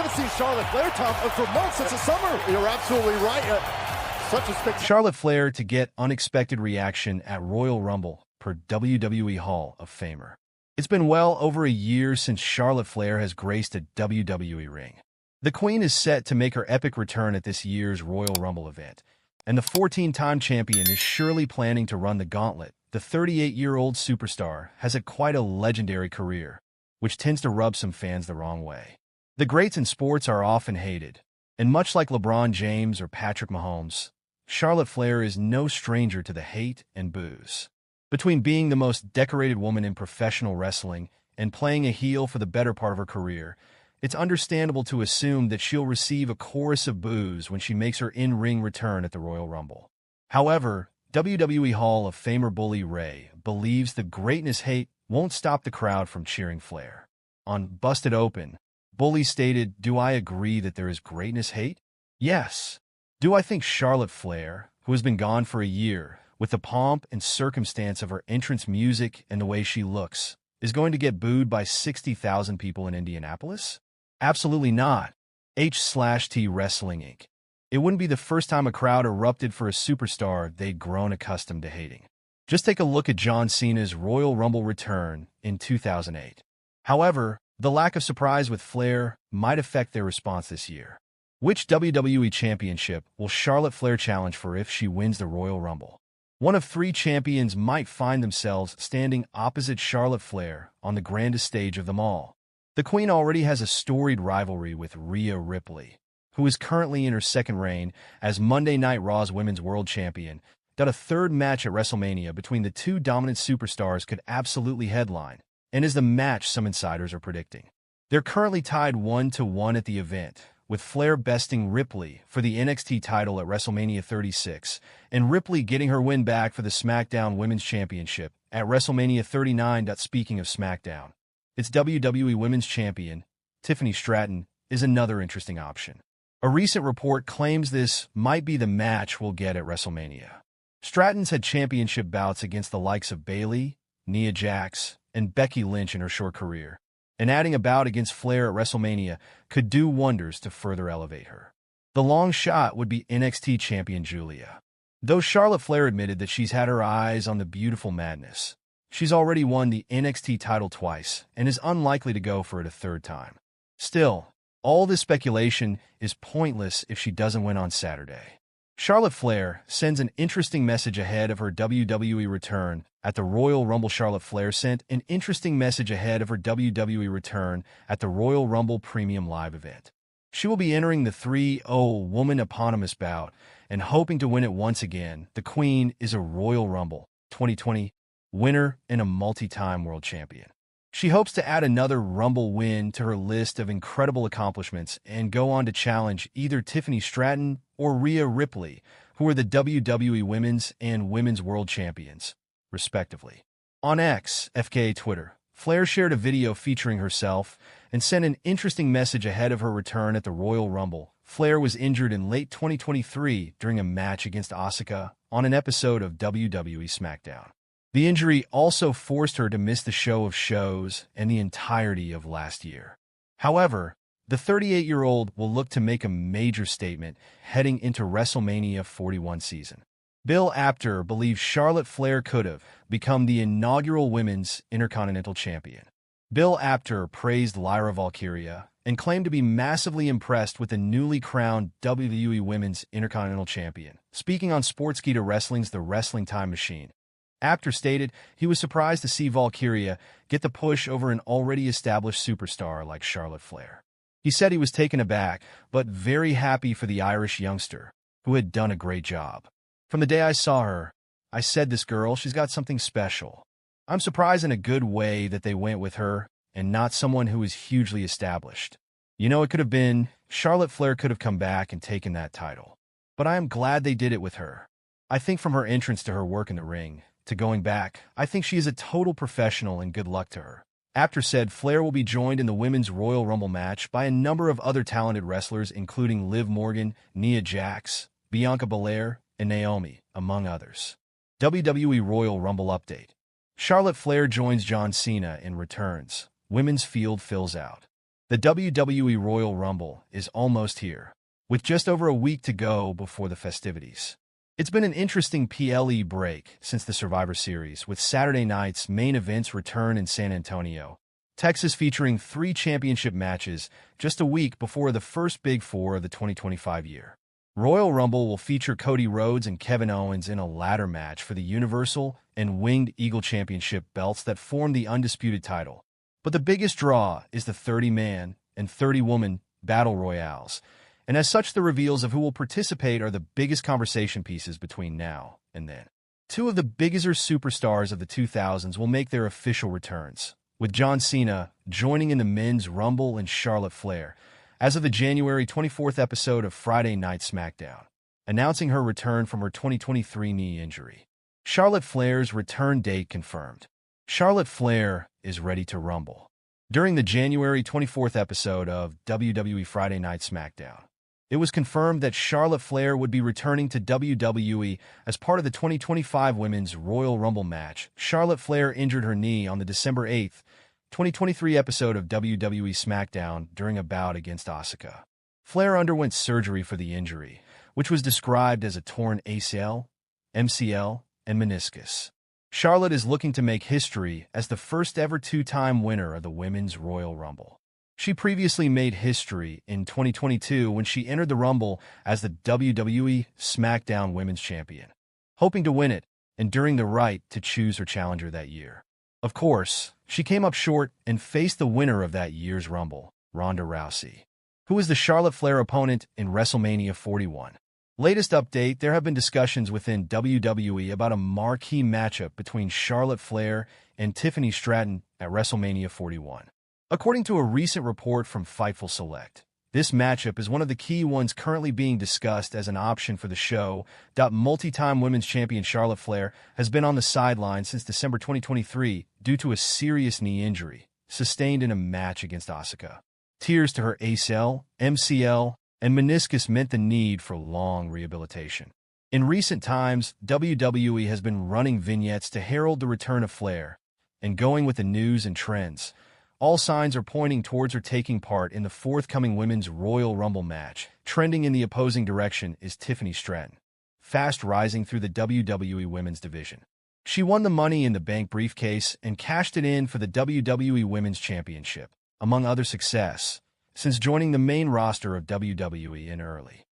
haven't seen Charlotte Flair, Tom, for months since the summer. You're absolutely right. Such a spectacular. Charlotte Flair to get unexpected reaction at Royal Rumble per WWE Hall of Famer. It's been well over a year since Charlotte Flair has graced a WWE ring. The Queen is set to make her epic return at this year's Royal Rumble event, and the 14-time champion is surely planning to run the gauntlet. The 38-year-old superstar has had quite a legendary career, which tends to rub some fans the wrong way. The greats in sports are often hated, and much like LeBron James or Patrick Mahomes, Charlotte Flair is no stranger to the hate and boos. Between being the most decorated woman in professional wrestling and playing a heel for the better part of her career, it's understandable to assume that she'll receive a chorus of boos when she makes her in-ring return at the Royal Rumble. However, WWE Hall of Famer Bully Ray believes the greatness hate won't stop the crowd from cheering Flair. On Busted Open, Bully stated, "Do I agree that there is greatness hate? Yes. Do I think Charlotte Flair, who has been gone for a year, with the pomp and circumstance of her entrance music and the way she looks, is going to get booed by 60,000 people in Indianapolis? Absolutely not. H/T Wrestling Inc. It wouldn't be the first time a crowd erupted for a superstar they'd grown accustomed to hating. Just take a look at John Cena's Royal Rumble return in 2008. However, the lack of surprise with Flair might affect their response this year. Which WWE Championship will Charlotte Flair challenge for if she wins the Royal Rumble? One of three champions might find themselves standing opposite Charlotte Flair on the grandest stage of them all. The Queen already has a storied rivalry with Rhea Ripley, who is currently in her second reign as Monday Night Raw's Women's World Champion. A third match at WrestleMania between the two dominant superstars could absolutely headline, and is the match some insiders are predicting. They're currently tied 1-1 at the event, with Flair besting Ripley for the NXT title at WrestleMania 36, and Ripley getting her win back for the SmackDown Women's Championship at WrestleMania 39. Speaking of SmackDown, its WWE Women's Champion, Tiffany Stratton, is another interesting option. A recent report claims this might be the match we'll get at WrestleMania. Stratton's had championship bouts against the likes of Bayley, Nia Jax, and Becky Lynch in her short career, and adding a bout against Flair at WrestleMania could do wonders to further elevate her. The long shot would be NXT champion Julia. Though Charlotte Flair admitted that she's had her eyes on the beautiful madness, she's already won the NXT title twice and is unlikely to go for it a third time. Still, all this speculation is pointless if she doesn't win on Saturday. Charlotte Flair sends an interesting message ahead of her WWE return at the Royal Rumble. Charlotte Flair sent an interesting message ahead of her WWE return at the Royal Rumble Premium Live event. She will be entering the 3-0-woman eponymous bout and hoping to win it once again. The Queen is a Royal Rumble 2020 winner and a multi-time world champion. She hopes to add another Rumble win to her list of incredible accomplishments and go on to challenge either Tiffany Stratton or Rhea Ripley, who are the WWE Women's and Women's World Champions, respectively. On X, FKA Twitter, Flair shared a video featuring herself and sent an interesting message ahead of her return at the Royal Rumble. Flair was injured in late 2023 during a match against Asuka on an episode of WWE SmackDown. The injury also forced her to miss the show of shows and the entirety of last year. However, the 38-year-old will look to make a major statement heading into WrestleMania 41 season. Bill Apter believes Charlotte Flair could have become the inaugural Women's Intercontinental Champion. Bill Apter praised Lyra Valkyria and claimed to be massively impressed with the newly crowned WWE Women's Intercontinental Champion. Speaking on Sportskeeda Wrestling's The Wrestling Time Machine, Apter stated he was surprised to see Valkyria get the push over an already established superstar like Charlotte Flair. He said he was taken aback, but very happy for the Irish youngster, who had done a great job. From the day I saw her, I said, this girl, she's got something special. I'm surprised in a good way that they went with her and not someone who is hugely established. You know, it could have been Charlotte Flair could have come back and taken that title. But I am glad they did it with her. I think from her entrance to her work in the ring, to going back, I think she is a total professional and good luck to her. Apter said Flair will be joined in the Women's Royal Rumble match by a number of other talented wrestlers including Liv Morgan, Nia Jax, Bianca Belair, and Naomi, among others. WWE Royal Rumble update. Charlotte Flair joins John Cena and returns. Women's field fills out. The WWE Royal Rumble is almost here, with just over a week to go before the festivities. It's been an interesting PLE break since the Survivor Series, with Saturday night's main events return in San Antonio, Texas, featuring 3 championship matches just a week before the first Big Four of the 2025 year. Royal Rumble will feature Cody Rhodes and Kevin Owens in a ladder match for the Universal and Winged Eagle Championship belts that form the undisputed title. But the biggest draw is the 30-man and 30-woman battle royales, and as such, the reveals of who will participate are the biggest conversation pieces between now and then. 2 of the biggest superstars of the 2000s will make their official returns, with John Cena joining in the Men's Rumble and Charlotte Flair, as of the January 24th episode of Friday Night SmackDown, announcing her return from her 2023 knee injury. Charlotte Flair's return date confirmed. Charlotte Flair is ready to rumble. During the January 24th episode of WWE Friday Night SmackDown, it was confirmed that Charlotte Flair would be returning to WWE as part of the 2025 Women's Royal Rumble match. Charlotte Flair injured her knee on the December 8th, 2023 episode of WWE SmackDown during a bout against Asuka. Flair underwent surgery for the injury, which was described as a torn ACL, MCL, and meniscus. Charlotte is looking to make history as the first ever 2-time winner of the Women's Royal Rumble. She previously made history in 2022 when she entered the Rumble as the WWE SmackDown Women's Champion, hoping to win it and during the right to choose her challenger that year. Of course, she came up short and faced the winner of that year's Rumble, Ronda Rousey, who was the Charlotte Flair opponent in WrestleMania 41. Latest update, there have been discussions within WWE about a marquee matchup between Charlotte Flair and Tiffany Stratton at WrestleMania 41. According to a recent report from Fightful Select, this matchup is one of the key ones currently being discussed as an option for the show. Multi-time women's champion Charlotte Flair has been on the sidelines since December 2023 due to a serious knee injury sustained in a match against Asuka. Tears to her ACL, MCL, and meniscus meant the need for long rehabilitation. In recent times, WWE has been running vignettes to herald the return of Flair, and going with the news and trends, all signs are pointing towards her taking part in the forthcoming Women's Royal Rumble match. Trending in the opposing direction is Tiffany Stratton, fast rising through the WWE Women's division. She won the Money in the Bank briefcase and cashed it in for the WWE Women's Championship, among other success, since joining the main roster of WWE in early